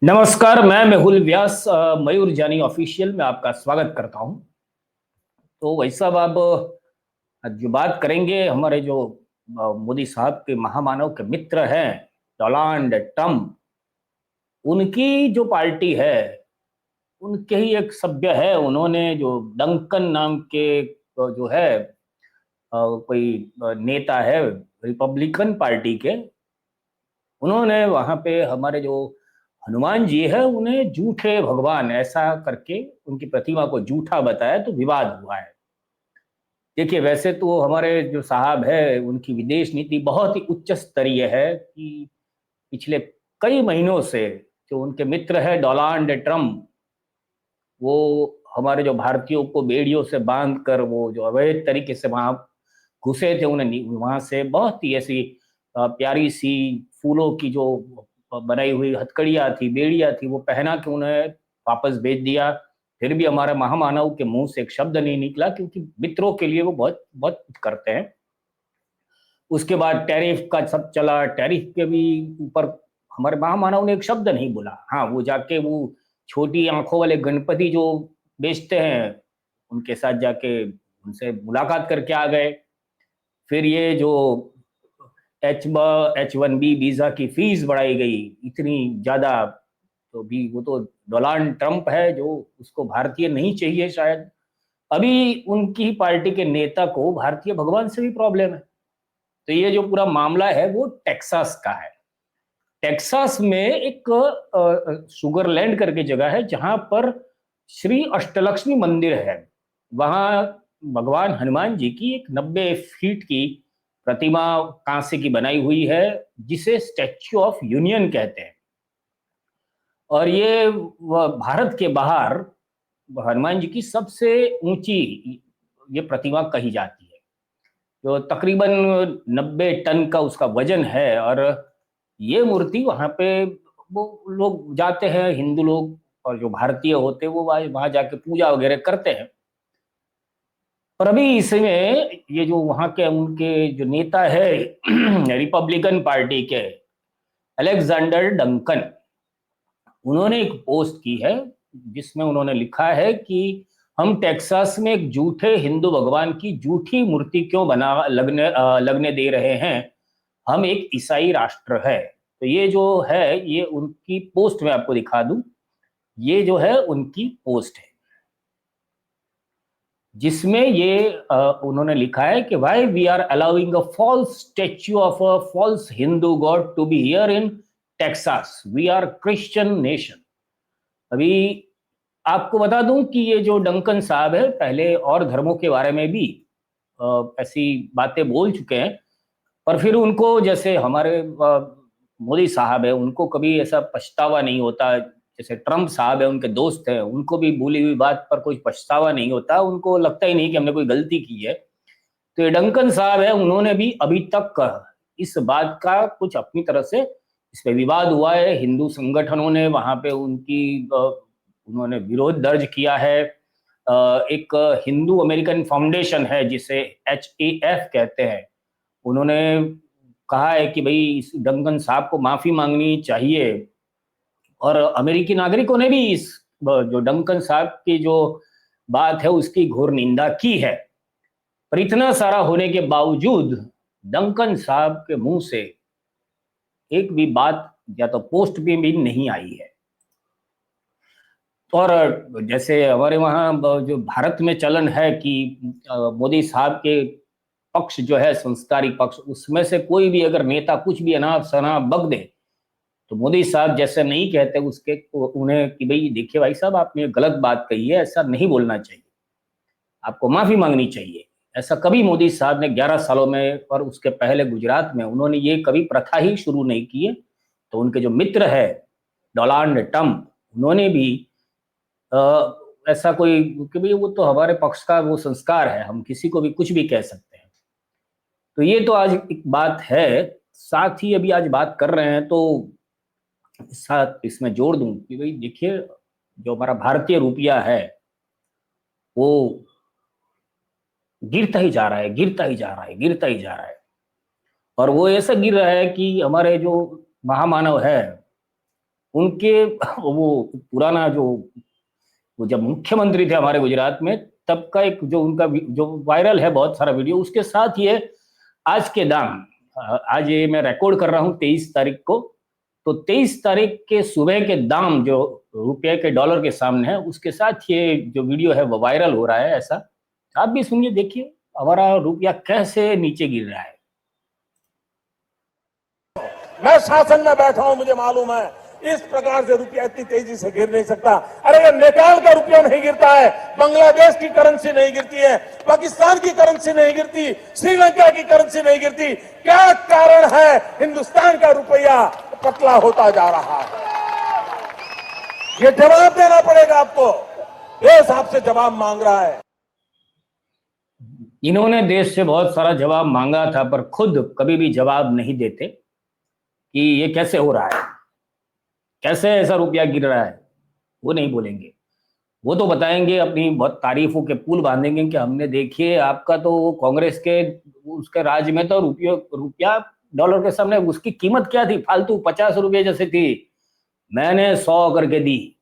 नमस्कार, मैं मेहुल व्यास मयूर जानी ऑफिशियल में आपका स्वागत करता हूं। तो वही साहब आप आज जो बात करेंगे हमारे जो मोदी साहब के महामानव के मित्र हैं डोनाल्ड ट्रम्प, उनकी जो पार्टी है उनके ही एक सभ्य है। उन्होंने जो डंकन नाम के जो है कोई नेता है रिपब्लिकन पार्टी के, उन्होंने वहां पे हमारे जो हनुमान जी है उन्हें झूठे भगवान ऐसा करके उनकी प्रतिमा को झूठा बताया तो विवाद हुआ है। देखिए, वैसे तो हमारे जो साहब है उनकी विदेश नीति बहुत ही उच्च स्तरीय है कि पिछले कई महीनों से जो उनके मित्र है डोनाल्ड ट्रम्प, वो हमारे जो भारतीयों को बेड़ियों से बांध कर वो जो अवैध तरीके से वहां घुसे थे, उन्हें वहां से बहुत ही ऐसी प्यारी सी फूलों की जो बनाई हुई हथकड़ियां थी, बेड़ियां थी, वो पहना के उन्हें वापस भेज दिया। फिर भी हमारे महामानव के मुंह से एक शब्द नहीं निकला, क्योंकि मित्रों के लिए वो बहुत बहुत कुछ करते हैं। उसके बाद टैरिफ का सब चला, टैरिफ के भी ऊपर हमारे महामानव ने एक शब्द नहीं बोला। हाँ, वो जाके वो छोटी आंखों वाले गणपति जो बेचते हैं उनके साथ जाके उनसे मुलाकात करके आ गए। फिर ये जो H1B वीजा की फीस बढ़ाई गई इतनी ज्यादा, तो भी वो तो डोनाल्ड ट्रंप है जो उसको भारतीय नहीं चाहिए शायद। अभी उनकी पार्टी के नेता को भारतीय भगवान से भी प्रॉब्लम है। तो ये जो पूरा मामला है वो टेक्सास का है। टेक्सास में एक सुगरलैंड करके जगह है जहां पर श्री अष्टलक्ष्मी मंदिर है। वहां भगवान हनुमान जी की एक 90 फीट की प्रतिमा कांसे की बनाई हुई है, जिसे स्टैच्यू ऑफ यूनियन कहते हैं। और ये भारत के बाहर हनुमान जी की सबसे ऊंची ये प्रतिमा कही जाती है, जो तकरीबन 90 टन का उसका वजन है। और ये मूर्ति वहां पे वो लोग जाते हैं, हिंदू लोग और जो भारतीय होते हैं वो वहां जाके पूजा वगैरह करते हैं। पर अभी इसमें ये जो वहां के उनके जो नेता है रिपब्लिकन पार्टी के अलेक्जेंडर डंकन, उन्होंने एक पोस्ट की है जिसमें उन्होंने लिखा है कि हम टेक्सास में एक झूठे हिंदू भगवान की झूठी मूर्ति क्यों लगने दे रहे हैं। हम एक ईसाई राष्ट्र है। तो ये जो है ये उनकी पोस्ट में आपको दिखा दूं। ये जो है उनकी पोस्ट है जिसमें ये उन्होंने लिखा है कि why we are allowing a false statue of a false Hindu god to be here in Texas, we are Christian nation. अभी आपको बता दूं कि ये जो डंकन साहब है पहले और धर्मों के बारे में भी ऐसी बातें बोल चुके हैं। पर फिर उनको जैसे हमारे मोदी साहब है उनको कभी ऐसा पछतावा नहीं होता। जैसे ट्रम्प साहब है उनके दोस्त हैं, उनको भी भूली हुई बात पर कोई पछतावा नहीं होता, उनको लगता ही नहीं कि हमने कोई गलती की है। तो ये डंकन साहब है, उन्होंने भी अभी तक इस बात का कुछ अपनी तरह से इस पे विवाद हुआ है। हिंदू संगठनों ने वहां पे उनकी उन्होंने विरोध दर्ज किया है। एक हिंदू अमेरिकन फाउंडेशन है जिसे HAF कहते हैं, उन्होंने कहा है कि भाई इस डंकन साहब को माफी मांगनी चाहिए। और अमेरिकी नागरिकों ने भी इस जो डंकन साहब की जो बात है उसकी घोर निंदा की है। पर इतना सारा होने के बावजूद डंकन साहब के मुंह से एक भी बात या तो पोस्ट भी नहीं आई है। और जैसे हमारे वहाँ जो भारत में चलन है कि मोदी साहब के पक्ष जो है संस्कारी पक्ष, उसमें से कोई भी अगर नेता कुछ भी अनाप शनाप बक दे तो मोदी साहब जैसे नहीं कहते उसके उन्हें कि भाई देखिए भाई साहब आपने गलत बात कही है, ऐसा नहीं बोलना चाहिए, आपको माफी मांगनी चाहिए। ऐसा कभी मोदी साहब ने 11 सालों में और उसके पहले गुजरात में उन्होंने ये कभी प्रथा ही शुरू नहीं की है। तो उनके जो मित्र है डोनाल्ड ट्रम्प, उन्होंने भी ऐसा कोई कि भाई वो तो हमारे पक्ष का वो संस्कार है, हम किसी को भी कुछ भी कह सकते हैं। तो ये तो आज एक बात है। साथ ही अभी आज बात कर रहे हैं तो साथ इसमें जोड़ दूं कि भाई देखिए, जो हमारा भारतीय रुपया है वो गिरता ही जा रहा है, गिरता ही जा रहा है, गिरता ही जा रहा है। और वो ऐसा गिर रहा है कि हमारे जो महामानव है उनके वो पुराना जो वो जब मुख्यमंत्री थे हमारे गुजरात में, तब का एक जो उनका जो वायरल है बहुत सारा वीडियो, उसके साथ ये आज के दाम, आज ये मैं रिकॉर्ड कर रहा हूँ 23 तारीख को, तो 23 तारीख के सुबह के दाम जो रुपये के डॉलर के सामने है, उसके साथ ये जो वीडियो है वो वायरल हो रहा है। ऐसा आप भी सुनिए, देखिए हमारा रुपया कैसे नीचे गिर रहा है। मैं शासन में बैठा हूं, मुझे मालूम है इस प्रकार से रुपया इतनी तेजी से गिर नहीं सकता। अरे ये नेपाल का रुपया नहीं गिरता है, बांग्लादेश की करेंसी नहीं गिरती है, पाकिस्तान की करेंसी नहीं गिरती, श्रीलंका की करेंसी नहीं गिरती। क्या कारण है हिंदुस्तान का रुपया पतला होता जा रहा है? ये जवाब देना पड़ेगा आपको। देश आपसे जवाब मांग रहा है। इन्होंने देश से बहुत सारा जवाब मांगा था, पर खुद कभी भी जवाब नहीं देते कि ये कैसे हो रहा है, कैसे ऐसा रुपया गिर रहा है। वो नहीं बोलेंगे, वो तो बताएंगे, अपनी बहुत तारीफों के पुल बांधेंगे कि हमने देखिए आपका तो कांग्रेस के उसके राज में तो रुपया डॉलर के सामने उसकी कीमत क्या थी, फालतू 50 रुपये जैसे थी, मैंने 100 करके दी।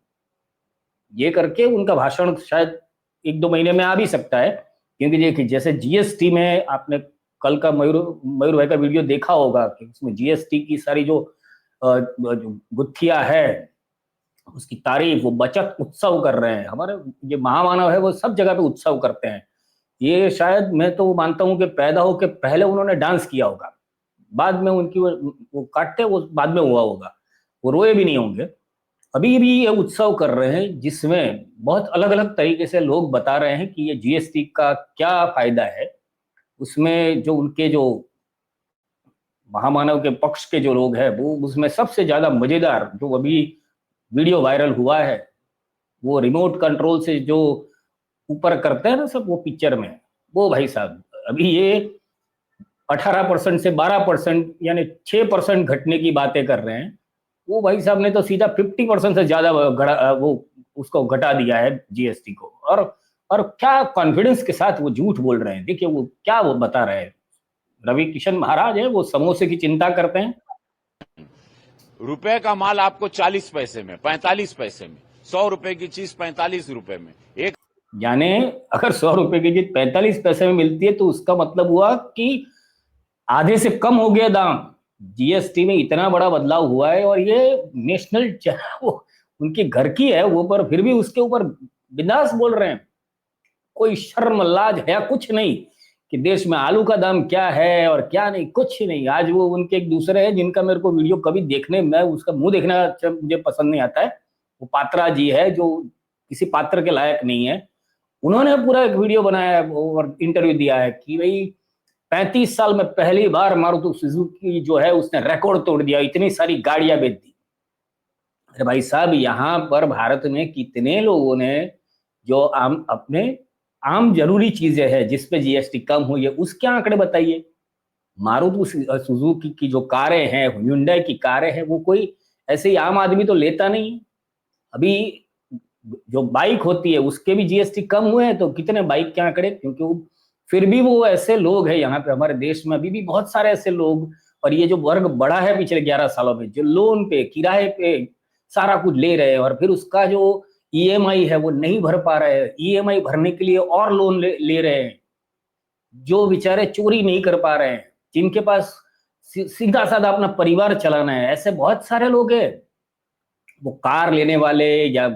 ये करके उनका भाषण शायद 1-2 महीने में आ भी सकता है, क्योंकि देखिए जैसे जीएसटी में आपने कल का मयूर भाई का वीडियो देखा होगा कि उसमें जीएसटी की सारी जो गुत्थियां है उसकी तारीफ, वो बचत उत्सव कर रहे हैं। हमारे ये महामानव है वो सब जगह पे उत्सव करते हैं। ये शायद मैं तो मानता हूं कि पैदा होके पहले उन्होंने डांस किया होगा, बाद में उनकी वो काटते वो बाद में हुआ होगा, वो रोए भी नहीं होंगे। अभी भी ये उत्सव कर रहे हैं जिसमें बहुत अलग अलग तरीके से लोग बता रहे हैं कि ये जीएसटी का क्या फायदा है। उसमें जो उनके जो महामानव के पक्ष के जो लोग हैं, वो उसमें सबसे ज्यादा मजेदार जो अभी वीडियो वायरल हुआ है, वो रिमोट कंट्रोल से जो ऊपर करते हैं ना सब, वो पिक्चर में, वो भाई साहब अभी ये 18% से 12% यानी 6% घटने की बातें कर रहे हैं। वो भाई साहब ने तो सीधा 50% से ज्यादा वो उसको घटा दिया है जीएसटी को। और क्या कॉन्फिडेंस के साथ वो झूठ बोल रहे हैं। देखिए वो क्या वो बता रहे हैं, रवि किशन महाराज है, वो समोसे की चिंता करते हैं। रुपए का माल आपको 40 पैसे में, 45 पैसे में, 100 रुपए की चीज 45 रुपए में एक, यानी अगर 100 रुपए की चीज 45 पैसे में मिलती है तो उसका मतलब हुआ कि आधे से कम हो गया दाम। जीएसटी में इतना बड़ा बदलाव हुआ है, और ये नेशनल वो उनकी घर की है वो, पर फिर भी उसके ऊपर बिंदास बोल रहे हैं। कोई शर्म लाज है कुछ नहीं कि देश में आलू का दाम क्या है और क्या नहीं, कुछ नहीं। आज वो उनके एक दूसरे हैं जिनका मेरे को वीडियो कभी देखने में उसका मुंह देखना मुझे पसंद नहीं आता है। वो पात्रा जी है जो किसी पात्र के लायक नहीं है। उन्होंने पूरा एक वीडियो बनाया और इंटरव्यू दिया है कि भाई 35 साल में पहली बार मारुति सुजुकी जो है उसने रिकॉर्ड तोड़ दिया, इतनी सारी गाड़ियां बेच दी। अरे भाई साहब, यहाँ पर भारत में कितने लोगों ने जो अपने आम जरूरी चीजें हैं जिस पे जीएसटी कम हुई है उसके आंकड़े बताइए। मारुति सुजुकी की जो कारें हैं, ह्युंडई की कारें हैं, वो कोई ऐसे ही आम आदमी तो लेता नहीं है। अभी जो बाइक होती है उसके भी जीएसटी कम हुए हैं, तो कितने बाइक के आंकड़े, क्योंकि फिर भी वो ऐसे लोग हैं यहाँ पे हमारे देश में अभी भी बहुत सारे ऐसे लोग। और ये जो वर्ग बढ़ा है पिछले 11 सालों में, जो लोन पे किराए पे सारा कुछ ले रहे हैं और फिर उसका जो ईएमआई है वो नहीं भर पा रहे हैं, ईएमआई भरने के लिए और लोन ले रहे हैं, जो बेचारे चोरी नहीं कर पा रहे हैं, जिनके पास सीधा साधा अपना परिवार चलाना है, ऐसे बहुत सारे लोग हैं। वो कार लेने वाले या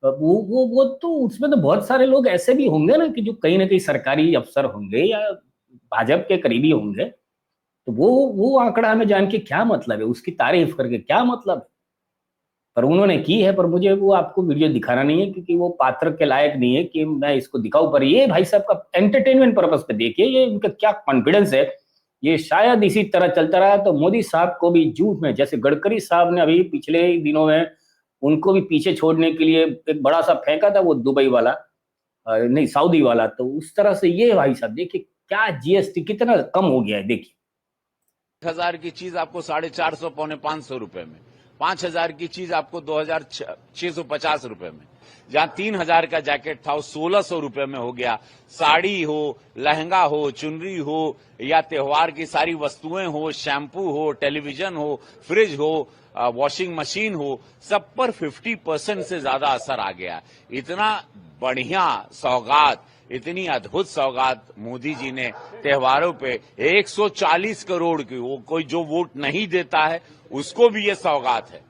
वो तो उसमें तो बहुत सारे लोग ऐसे भी होंगे ना कि जो कहीं ना कहीं सरकारी अफसर होंगे या भाजपा के करीबी होंगे। तो वो आंकड़ा हमें जान के क्या मतलब है, उसकी तारीफ करके क्या मतलब है। पर उन्होंने की है, पर मुझे वो आपको वीडियो दिखाना नहीं है क्योंकि वो पात्र के लायक नहीं है कि मैं इसको दिखाऊं। पर ये भाई साहब का एंटरटेनमेंट पर्पज पे देखिए, ये इनका क्या कॉन्फिडेंस है। ये शायद इसी तरह चलता रहा तो मोदी साहब को भी झूठ में, जैसे गडकरी साहब ने अभी पिछले दिनों में उनको भी पीछे छोड़ने के लिए एक बड़ा सा फेंका था वो दुबई वाला, नहीं सऊदी वाला, तो उस तरह से ये भाई साहब देखिए क्या जीएसटी कितना कम हो गया है। देखिए 1000 की चीज आपको 450 500 रुपए में, 5000 की चीज आपको 2650 रुपए में, जहां 3000 का जैकेट था वो 1600 रुपए में हो गया। साड़ी हो, लहंगा हो, चुनरी हो या त्योहार की सारी वस्तुएं हो, शैम्पू हो, टेलीविजन हो, फ्रिज हो, वॉशिंग मशीन हो, सब पर 50% से ज्यादा असर आ गया। इतना बढ़िया सौगात, इतनी अद्भुत सौगात मोदी जी ने त्योहारों पे 140 करोड़ की, वो कोई जो वोट नहीं देता है उसको भी ये सौगात है।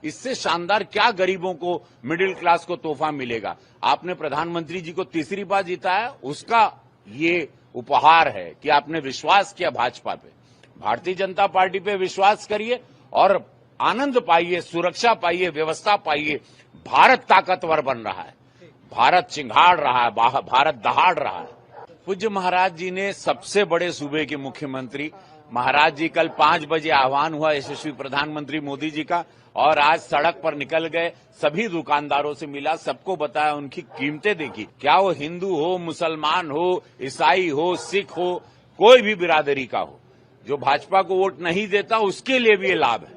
इससे शानदार क्या गरीबों को, मिडिल क्लास को तोहफा मिलेगा। आपने प्रधानमंत्री जी को तीसरी बार जिताया, उसका ये उपहार है कि आपने विश्वास किया भाजपा पे। भारतीय जनता पार्टी पे विश्वास करिए और आनंद पाइए, सुरक्षा पाइए, व्यवस्था पाइए। भारत ताकतवर बन रहा है, भारत चिंगाड़ रहा है, भारत दहाड़ रहा है। पूज्य महाराज जी ने सबसे बड़े सूबे के मुख्यमंत्री, महाराज जी कल 5 बजे आह्वान हुआ यशस्वी प्रधानमंत्री मोदी जी का, और आज सड़क पर निकल गए, सभी दुकानदारों से मिला, सबको बताया, उनकी कीमतें देखी। क्या वो हिंदू हो, मुसलमान हो, ईसाई हो, सिख हो, कोई भी बिरादरी का हो, जो भाजपा को वोट नहीं देता उसके लिए भी ये लाभ है।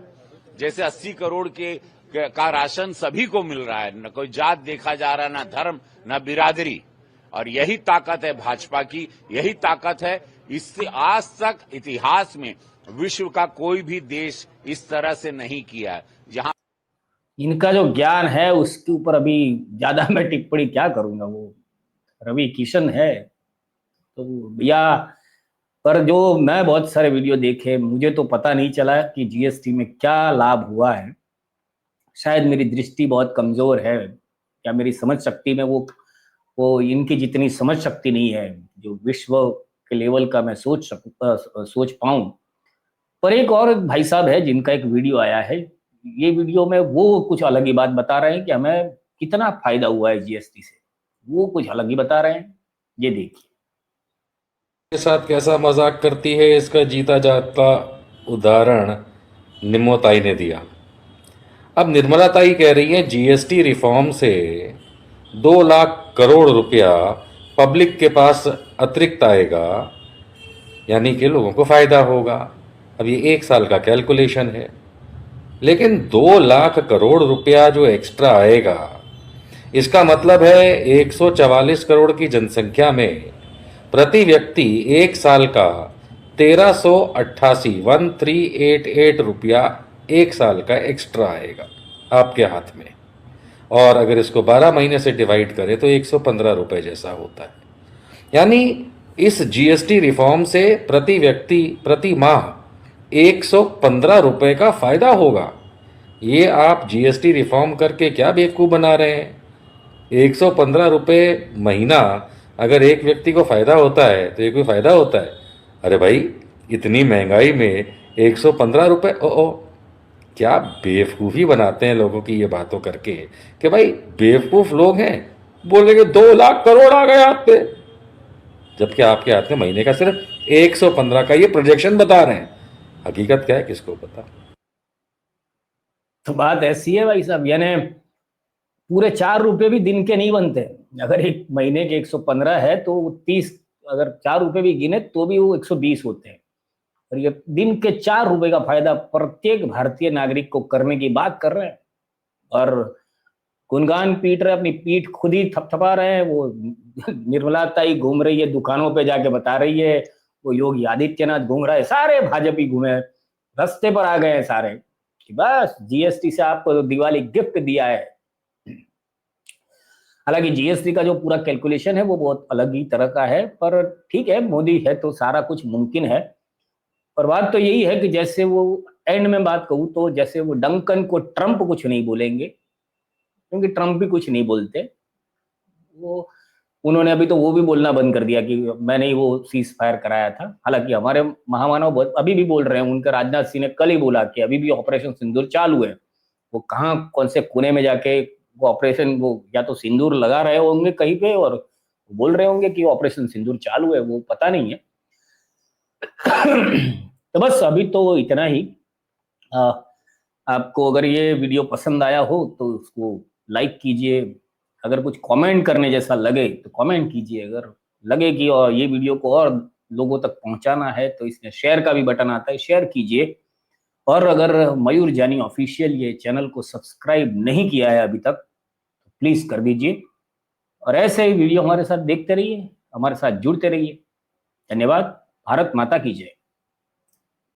जैसे 80 करोड़ का राशन सभी को मिल रहा है, न कोई जात देखा जा रहा, न धर्म, न बिरादरी। और यही ताकत है भाजपा की, यही ताकत है। इससे आज तक इतिहास में विश्व का कोई भी देश इस तरह से नहीं किया है। जहां इनका जो ज्ञान है उसके ऊपर अभी ज्यादा मैं टिप्पणी क्या करूंगा, वो रवि किशन है तो, या पर जो मैं बहुत सारे वीडियो देखे, मुझे तो पता नहीं चला कि जीएसटी में क्या लाभ हुआ है। शायद मेरी दृष्टि बहुत कमजोर है, या मेरी समझ शक्ति में वो इनकी जितनी समझ शक्ति नहीं है जो विश्व के लेवल का मैं सोच पाऊं। पर एक और भाई साहब है जिनका एक वीडियो आया है, ये वीडियो में वो कुछ अलग ही बात बता रहे हैं कि हमें कितना फायदा हुआ है जीएसटी से, वो कुछ अलग ही बता रहे हैं। ये देखिए के साथ कैसा मजाक करती है, इसका जीता जागता उदाहरण निम्मोताई ने दिया। अब निर्मला ताई कह रही है जीएसटी रिफॉर्म से 2 लाख करोड़ रुपया पब्लिक के पास अतिरिक्त आएगा, यानी कि लोगों को फायदा होगा। अब ये 1 साल का कैलकुलेशन है, लेकिन 2 लाख करोड़ रुपया जो एक्स्ट्रा आएगा, इसका मतलब है 144 करोड़ की जनसंख्या में प्रति व्यक्ति 1 साल का 1388 रुपया 1 साल का एक्स्ट्रा आएगा आपके हाथ में। और अगर इसको 12 महीने से डिवाइड करें तो 115 रुपए जैसा होता है। यानी इस जीएसटी रिफॉर्म से प्रति व्यक्ति प्रति माह 115 रुपए का फायदा होगा। ये आप जीएसटी रिफॉर्म करके क्या बेवकूफ़ बना रहे हैं? 115 रुपए महीना अगर एक व्यक्ति को फायदा होता है तो ये कोई फायदा होता है? अरे भाई, इतनी महंगाई में 115 रुपए, ओ क्या बेवकूफ़ी बनाते हैं लोगों की ये बातों करके कि भाई बेवकूफ़ लोग हैं, बोलेंगे 2 लाख करोड़ आ गए हाथ पे, जबकि आपके हाथ में महीने का सिर्फ 115 का ये प्रोजेक्शन बता रहे हैं। हकीकत क्या है किसको पता। तो बात ऐसी है भाई साहब, यानी पूरे 4 रुपए भी दिन के नहीं बनते। अगर एक महीने के 115 है तो 30, अगर 4 रुपए भी गिने तो भी वो 120 होते हैं। और ये दिन के 4 रुपए का फायदा प्रत्येक भारतीय नागरिक को करने की बात कर रहे हैं, और गुणगान पीट रहे, अपनी पीठ खुद ही थपथपा रहे हैं। वो निर्मला ताई घूम रही है, दुकानों पे जाके बता रही है, वो योगी आदित्यनाथ घूम रहा है, सारे भाजपी घूमे, रास्ते पर आ गए हैं सारे कि बस जीएसटी से आपको दिवाली गिफ्ट दिया है। हालांकि जीएसटी का जो पूरा कैलकुलेशन है वो बहुत अलग ही तरह का है, पर ठीक है, मोदी है तो सारा कुछ मुमकिन है। पर बात तो यही है कि जैसे वो एंड में बात कहूं तो जैसे वो डंकन को ट्रंप कुछ नहीं बोलेंगे, क्योंकि ट्रंप भी कुछ नहीं बोलते। वो उन्होंने अभी तो वो भी बोलना बंद कर दिया कि मैंने ही वो सीज फायर कराया था। हालांकि हमारे महामानव अभी भी बोल रहे हैं, उनका राजनाथ सिंह ने कल ही बोला कि अभी भी ऑपरेशन सिंदूर चालू है। वो कहाँ कौन से कोने में जाके वो ऑपरेशन, वो या तो सिंदूर लगा रहे होंगे कहीं पे और बोल रहे होंगे कि ऑपरेशन सिंदूर चालू है, वो पता नहीं है। तो बस अभी तो इतना ही। आपको अगर ये वीडियो पसंद आया हो तो उसको लाइक कीजिए, अगर कुछ कमेंट करने जैसा लगे तो कमेंट कीजिए, अगर लगे कि और ये वीडियो को और लोगों तक पहुंचाना है तो इसमें शेयर का भी बटन आता है, शेयर कीजिए। और अगर मयूर जानी ऑफिशियल ये चैनल को सब्सक्राइब नहीं किया है अभी तक तो प्लीज कर दीजिए, और ऐसे ही वीडियो हमारे साथ देखते रहिए, हमारे साथ जुड़ते रहिए। धन्यवाद। भारत माता की जय।